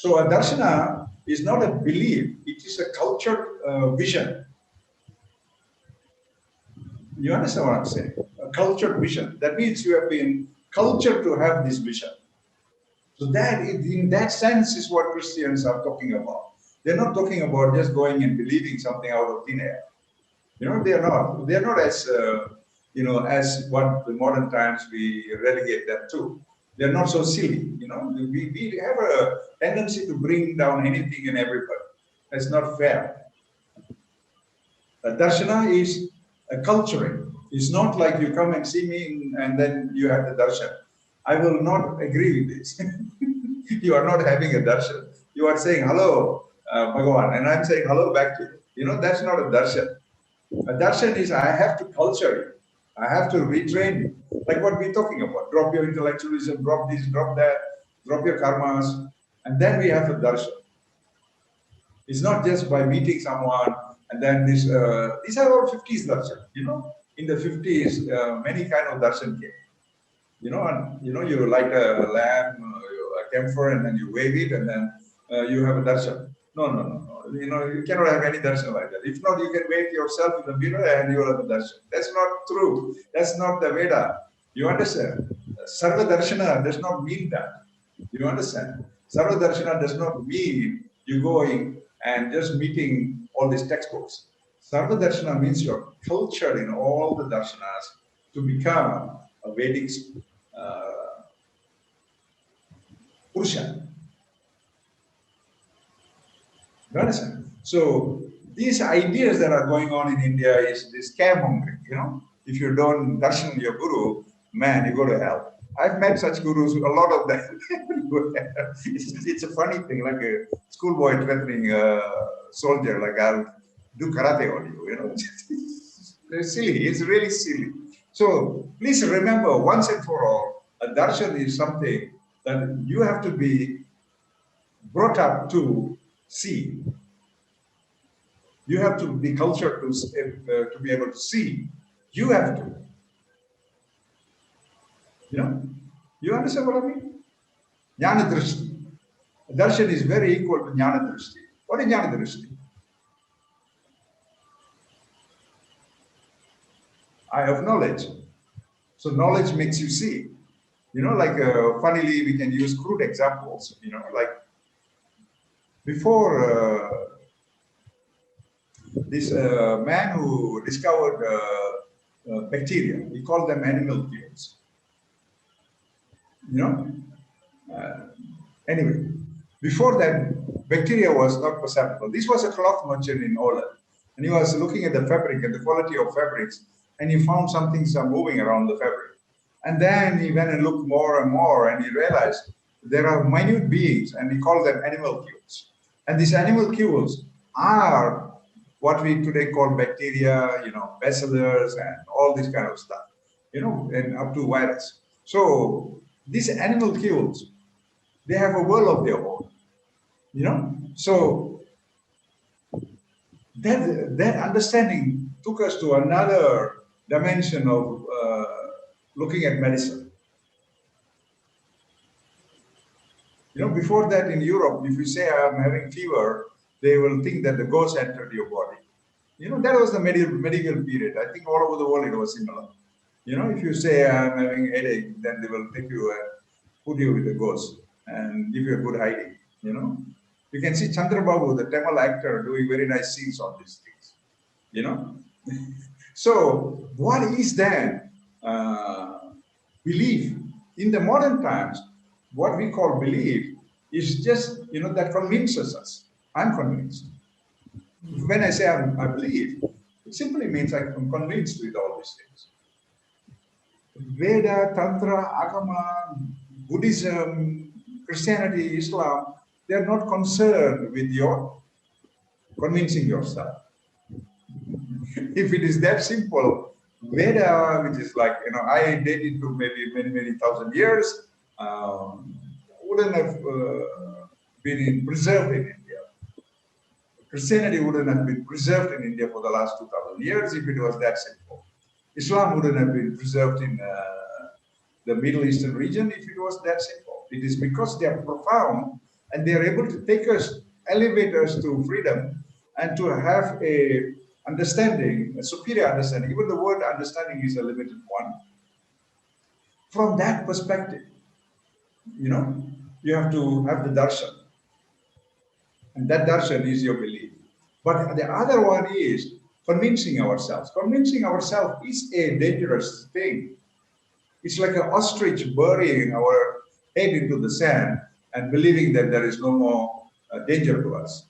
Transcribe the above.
So a darshana is not a belief, it is a cultured vision. You understand what I'm saying? A cultured vision. That means you have been cultured to have this vision. So that, in that sense, is what Christians are talking about. They're not talking about just going and believing something out of thin air. You know, they are not. They are not as you know, as what the modern times we relegate them to. They're not so silly. You know, we have a tendency to bring down anything and everybody. That's not fair. A darshana is a culturing. It's not like you come and see me and then you have the darshan. I will not agree with this. You are not having a darshan. You are saying hello, Bhagavan, and I'm saying hello back to you. You know, that's not a darshan. A darshan is I have to culture you. I have to retrain you. Like what we're talking about. Drop your intellectualism, drop this, drop that, drop your karmas, and then we have a darshan. It's not just by meeting someone and then this. These are all 50s darshan. You know, in the 50s, many kind of darshan came. You know, and you know, you light a lamp, a camphor, and then you wave it, and then you have a darshan. No. You know, you cannot have any darshan like that. If not, you can wave yourself in the mirror and you will have a darshan. That's not true. That's not the Veda. You understand? Sarva Darshana does not mean that. You understand? Sarva Darshana does not mean you going and just meeting all these textbooks. Sarva Darshana means you're cultured in all the darshanas to become a Vedic Purusha. You understand? So these ideas that are going on in India is this scaremongering, you know. If you don't darshan your guru, man, you go to hell. I've met such gurus, a lot of them. It's a funny thing, like a schoolboy threatening a soldier, like I'll do karate on you, you know. It's silly, it's really silly. So please remember, once and for all, a darshan is something that you have to be brought up to see. You have to be cultured to be able to see. You have to. You know? You understand what I mean? Jnana Dhrishti. Darshan is very equal to Jnana Dhrishti. What is Jnana Dhrishti? Eye of knowledge. So knowledge makes you see. You know, like funnily, we can use crude examples. You know, like before this man who discovered bacteria, we call them animal cures. You know, anyway, before that, bacteria was not perceptible. This was a cloth merchant in Holland, and he was looking at the fabric and the quality of fabrics, and he found something moving around the fabric. And then he went and looked more and more, and he realized there are minute beings, and he called them animal cubes. And these animal cubes are what we today call bacteria, you know, bacillus, and all this kind of stuff, you know, and up to virus. So these animal cubes, they have a world of their own, you know. So that understanding took us to another dimension of looking at medicine. You know, before that in Europe, if you say I'm having fever, they will think that the ghost entered your body. You know, that was the medieval period. I think all over the world it was similar. You know, if you say I'm having a headache, then they will take you and put you with the ghost and give you a good hiding. You know, you can see Chandrababu, the Tamil actor, doing very nice scenes on these things. You know, so what is then belief? In the modern times, what we call belief is just, you know, that convinces us. I'm convinced. When I say I believe, it simply means I'm convinced with all these things. Veda, Tantra, Agama, Buddhism, Christianity, Islam, they are not concerned with your convincing yourself. If it is that simple, Veda, which is like, you know, I dated to maybe many thousand years, wouldn't have been preserved in India. Christianity wouldn't have been preserved in India for the last 2000 years if it was that simple. Islam wouldn't have been preserved in the Middle Eastern region if it was that simple. It is because they are profound and they are able to take us, elevate us to freedom, and to have a understanding, a superior understanding. Even the word understanding is a limited one. From that perspective, you know, you have to have the darshan, and that darshan is your belief. But the other one is convincing ourselves. Convincing ourselves is a dangerous thing. It's like an ostrich burying our head into the sand and believing that there is no more danger to us.